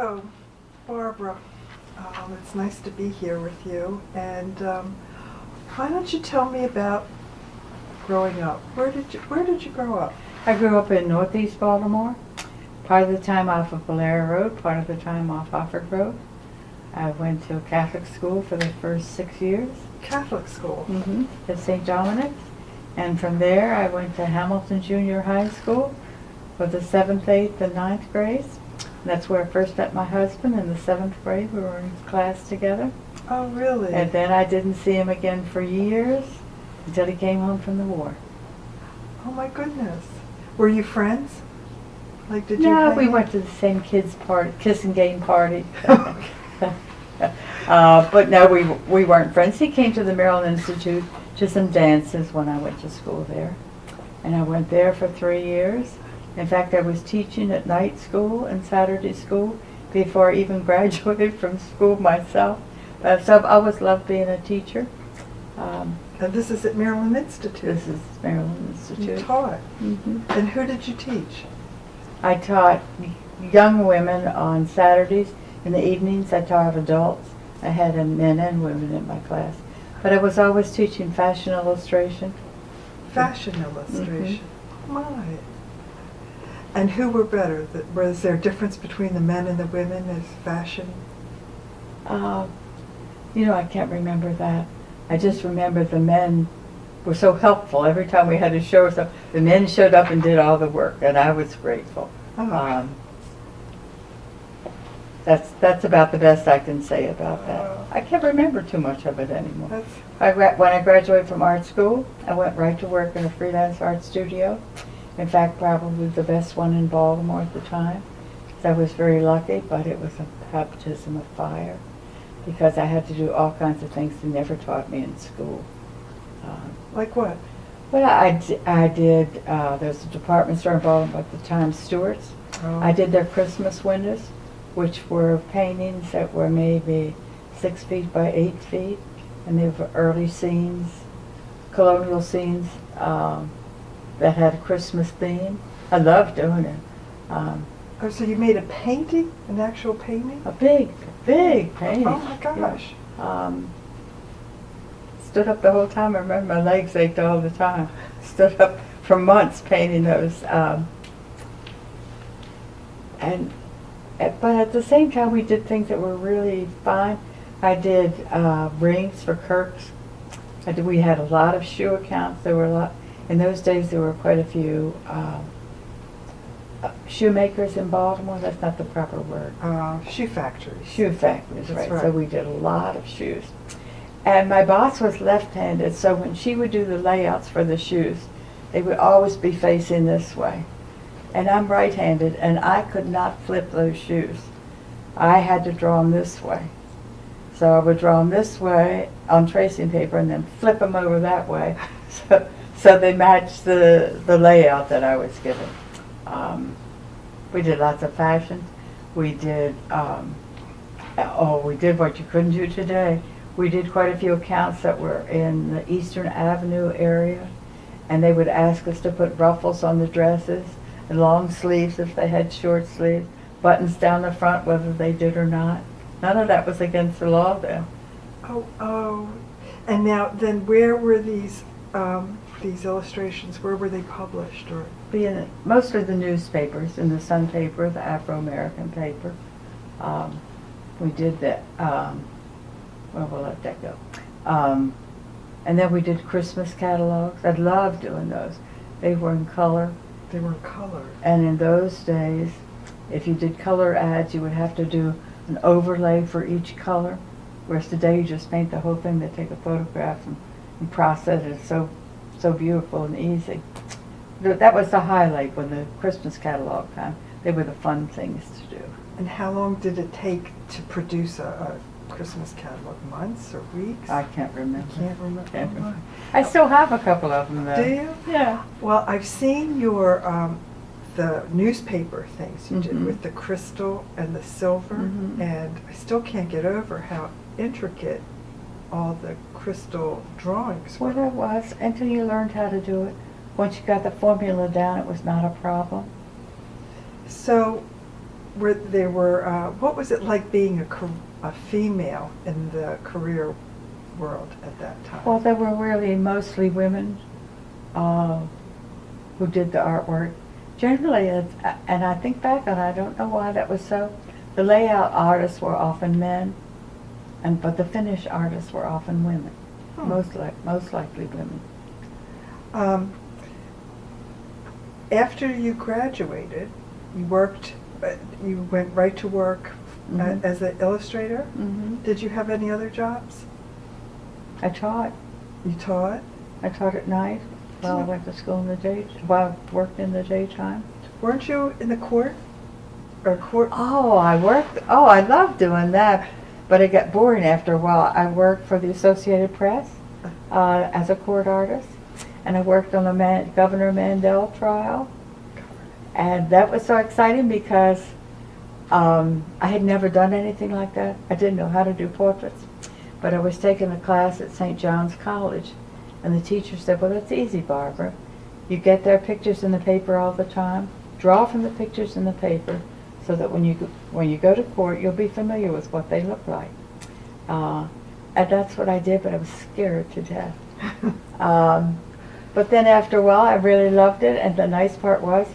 So, Barbara, it's nice to be here with you. And why don't you tell me about growing up? Where did you grow up? I grew up in northeast Baltimore, part of the time off of Valerie Road, part of the time off Offord Road. I went to a Catholic school for the first 6 years. Catholic school. At St. Dominic's. And from there I went to Hamilton Junior High School for the 7th, 8th, and 9th grades. That's where I first met my husband in the 7th grade. We were in class together. Oh, really? And then I didn't see him again for years until he came home from the war. Oh my goodness. Were you friends? Like, did you? No, hang we out? went to the same kids' party, kiss and game party. Okay. But no, we weren't friends. He came to the Maryland Institute to some dances when I went to school there. And I went there for 3 years. In fact, I was teaching at night school and Saturday school before I even graduated from school myself. So I've always loved being a teacher. And this is at Maryland Institute. This is Maryland Institute. You taught. Mhm. And who did you teach? I taught young women on Saturdays. In the evenings, I taught adults. I had men and women in my class. But I was always teaching fashion illustration. Fashion illustration. My. And who were better? Was there a difference between the men and the women as fashion? I can't remember that. I just remember the men were so helpful. Every time we had a show or something, the men showed up and did all the work, and I was grateful. Oh. That's about the best I can say about that. I can't remember too much of it anymore. That's, When I graduated from art school, I went right to work in a freelance art studio. In fact, probably the best one in Baltimore at the time. I was very lucky, but it was a baptism of fire because I had to do all kinds of things they never taught me in school. like what? Well, I did, there's a department store in Baltimore at the time, Stewart's. Oh. I did their Christmas windows, which were paintings that were maybe 6 feet by 8 feet, and they were early scenes, colonial scenes that had a Christmas theme. I loved doing it. Oh, so you made a painting? An actual painting? A big painting. Oh my gosh. Stood up the whole time. I remember my legs ached all the time. Stood up for months painting those. But at the same time, we did things that were really fun. I did rings for Kirk's. We had a lot of shoe accounts. There were a lot. In those days, there were quite a few shoemakers in Baltimore. That's not the proper word. Shoe factories. Shoe factories, That's right. right. So we did a lot of shoes. And my boss was left-handed, so when she would do the layouts for the shoes, they would always be facing this way. And I'm right-handed, and I could not flip those shoes. I had to draw them this way. So I would draw them this way on tracing paper and then flip them over that way. So they matched the layout that I was given. We did lots of fashion. We did what you couldn't do today. We did quite a few accounts that were in the Eastern Avenue area, and they would ask us to put ruffles on the dresses, and long sleeves if they had short sleeves, buttons down the front whether they did or not. None of that was against the law then. Oh. And now, then, where were these illustrations? Where were they published? Or Being mostly the newspapers, in the Sun paper, the Afro-American paper. We did that. Well, we'll let that go. And then we did Christmas catalogs. I loved doing those. They were in color. they were colored. And in those days, if you did color ads, you would have to do an overlay for each color. Whereas today, you just paint the whole thing. They take a photograph and process it. It's so beautiful and easy. That was the highlight when the Christmas catalog came. They were the fun things to do. And how long did it take to produce a Christmas catalog? Months or weeks? I can't remember. Can't remember. Can't Oh, remember. my. I still have a couple of them, though. Do you? Yeah. Well, I've seen your the newspaper things you did Mhm. with the crystal and the silver, Mhm. and I still can't get over how intricate all the crystal drawings were. Well, it was, until you learned how to do it. Once you got the formula down, it was not a problem. So, what was it like being a female in the career world at that time? Well, there were really mostly women who did the artwork. Generally, and I think back on it, I don't know why that was so, the layout artists were often men, but the finish artists were often women, most likely women. After you graduated, you worked, you went right to work as an illustrator? Mm-hmm. Did you have any other jobs? I taught. You taught? I taught at night while I went to school in the day, while I worked in the daytime. Weren't you in the court? Or court? Oh, I loved doing that, but it got boring after a while. I worked for the Associated Press as a court artist, and I worked on the Governor Mandel trial. And that was so exciting because I had never done anything like that. I didn't know how to do portraits, but I was taking a class at St. John's College, and the teacher said, well, that's easy, Barbara. You get their pictures in the paper all the time, draw from the pictures in the paper, so that when you go to court, you'll be familiar with what they look like. And that's what I did, but I was scared to death. But then after a while, I really loved it, and the nice part was,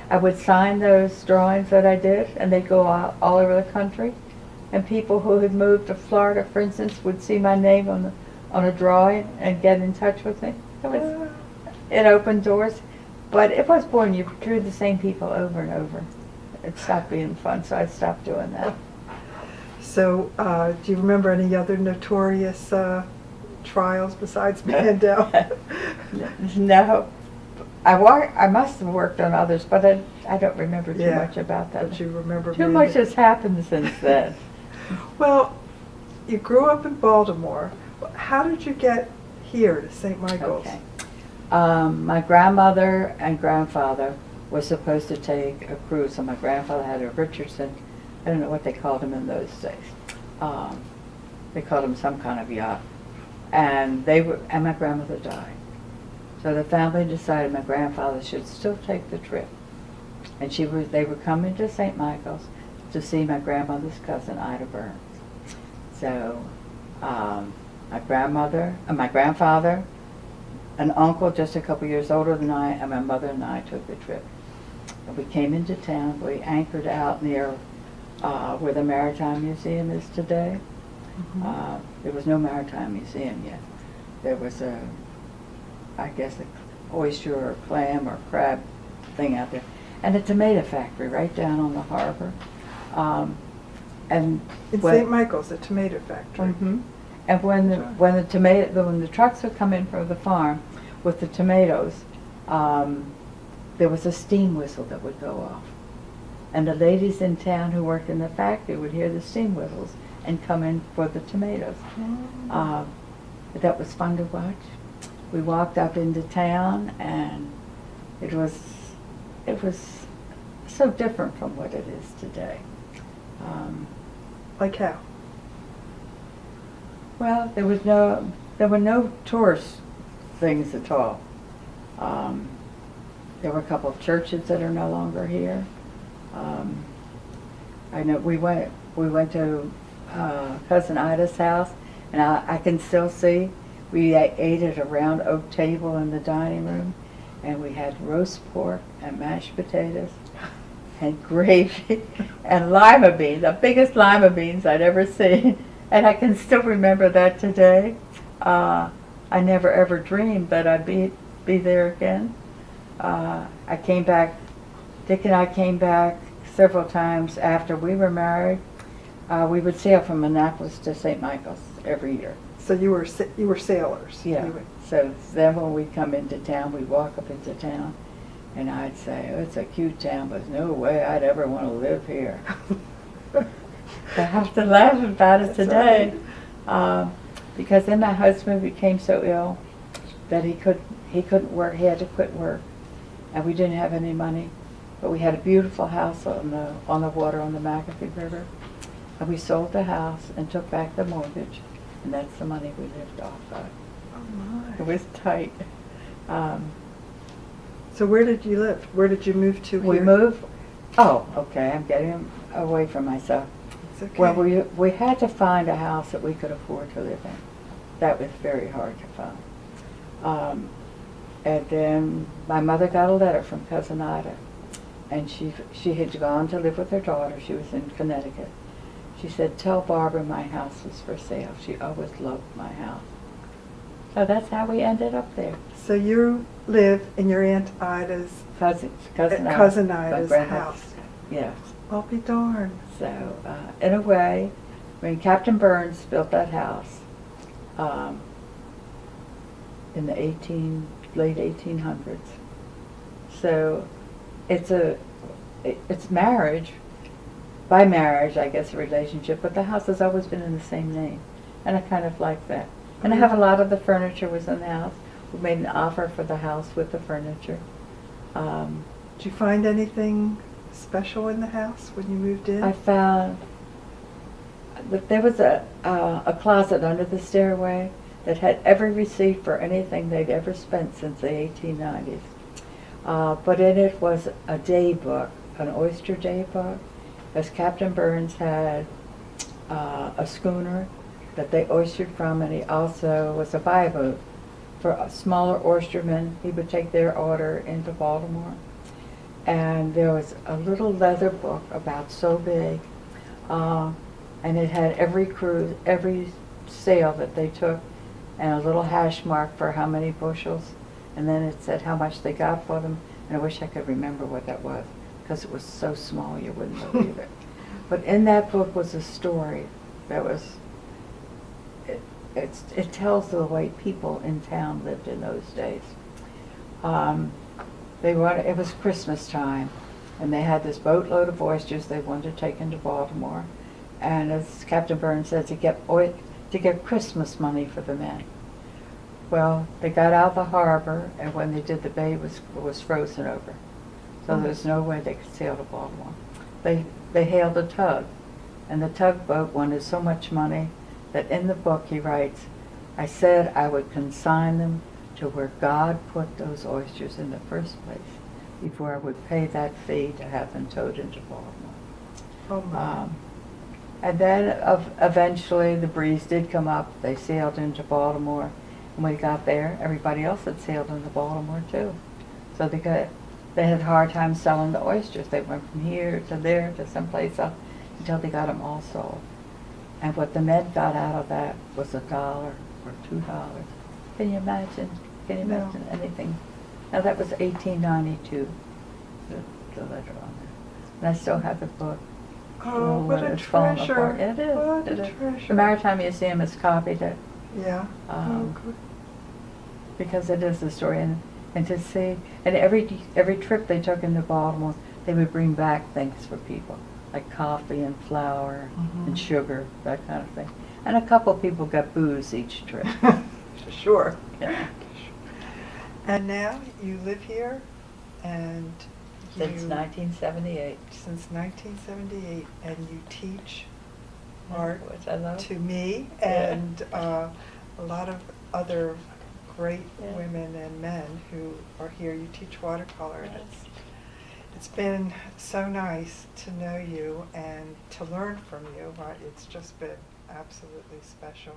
I would sign those drawings that I did, and they'd go out all over the country. And people who had moved to Florida, for instance, would see my name on a drawing and get in touch with me. It opened doors, but it was boring. You drew the same people over and over. It stopped being fun, so I stopped doing that. So, do you remember any other notorious trials besides Mandel? No. I must have worked on others, but I don't remember too much about that. But you remember too much has happened since then. Well, you grew up in Baltimore. How did you get here to St. Michael's? Okay. My grandmother and grandfather were supposed to take a cruise, and my grandfather had a Richardson. I don't know what they called him in those days. They called him some kind of yacht, and my grandmother died. So the family decided my grandfather should still take the trip, and they were coming to St. Michael's to see my grandmother's cousin Ida Burns. So my grandfather, an uncle just a couple years older than I, and my mother and I took the trip. And we came into town. We anchored out near where the Maritime Museum is today. Mm-hmm. There was no Maritime Museum yet. There was I guess an oyster or clam or crab thing out there, and a tomato factory right down on the harbor. And in St. Michael's, a tomato factory. Mm-hmm. And when the trucks would come in from the farm with the tomatoes, there was a steam whistle that would go off, and the ladies in town who worked in the factory would hear the steam whistles and come in for the tomatoes. That was fun to watch. We walked up into town, and it was so different from what it is today. Like how? Well, there were no tourist things at all. There were a couple of churches that are no longer here. I know we went to cousin Ida's house, and I can still see. We ate at a round oak table in the dining room, and we had roast pork and mashed potatoes and gravy and lima beans, the biggest lima beans I'd ever seen. And I can still remember that today. I never ever dreamed that I'd be there again. I came back, Dick and I came back several times after we were married. We would sail from Annapolis to St. Michael's every year. So you were sailors? Yeah. So then when we'd come into town, we'd walk up into town, and I'd say, oh, it's a cute town, but there's no way I'd ever want to live here. I have to laugh about it today. Right. Because then my husband became so ill that he couldn't work. He had to quit work, and we didn't have any money. But we had a beautiful house on the water on the McAfee River, and we sold the house and took back the mortgage, and that's the money we lived off of. Oh my! It was tight. So where did you live? Where did you move to? We here? moved Oh, okay, I'm getting away from myself. It's okay. Well, we had to find a house that we could afford to live in. That was very hard to find. And then my mother got a letter from Cousin Ida, and she had gone to live with her daughter. She was in Connecticut. She said, "Tell Barbara my house was for sale." She always loved my house. So that's how we ended up there. So you live in your Aunt Ida's, Cousin Ida's my house. Yes. I'll be darned. So, in a way, when Captain Burns built that house in the late 1800s, so it's marriage, by marriage, I guess, a relationship, but the house has always been in the same name, and I kind of like that. And I have a lot of the furniture was in the house. We made an offer for the house with the furniture. Did you find anything special in the house when you moved in? I found that there was a closet under the stairway that had every receipt for anything they'd ever spent since the 1890s. But in it was a day book, an oyster day book, because Captain Burns had a schooner that they oystered from, and he also was a buy-boat for smaller oystermen. He would take their order into Baltimore. And there was a little leather book about so big, and it had every cruise, every sail that they took, and a little hash mark for how many bushels, and then it said how much they got for them, and I wish I could remember what that was, because it was so small you wouldn't believe it. But in that book was a story that was, it tells the way people in town lived in those days. It was Christmas time, and they had this boatload of oysters they wanted to take into Baltimore, and as Captain Burns said, to get Christmas money for the men. Well, they got out the harbor, and when they did, the bay was frozen over, so there was no way they could sail to Baltimore. They hailed a tug, and the tugboat wanted so much money that in the book he writes, "I said I would consign them to where God put those oysters in the first place before I would pay that fee to have them towed into Baltimore." Oh my. And then eventually the breeze did come up. They sailed into Baltimore. And when we got there, everybody else had sailed into Baltimore too. So they had a hard time selling the oysters. They went from here to there to someplace else until they got them all sold. And what the men got out of that was $1 or $2. Can you imagine? Can you imagine anything? Now that was 1892, the letter on there. And I still have the book. Oh, what when a it's fallen treasure. apart. It is. What It a is. treasure. The Maritime Museum has copied it Yeah. Oh, good. because it is the story. And to see, and every trip they took into Baltimore, they would bring back things for people, like coffee and flour and sugar, that kind of thing. And a couple people got booze each trip. Sure. Yeah. And now you live here, and Since 1978. since 1978, and you teach art Which I love. to me Yeah. and a lot of other great Yeah. women and men who are here. You teach watercolor, and it's been so nice to know you and to learn from you. It's just been absolutely special.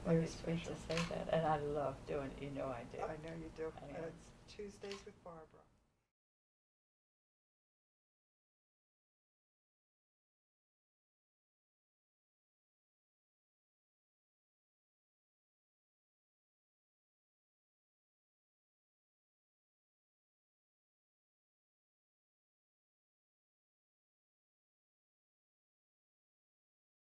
Well, Very it's sweet special. to say that, and I love doing it. You know I do. I know you do. I know. It's Tuesdays with Barbara.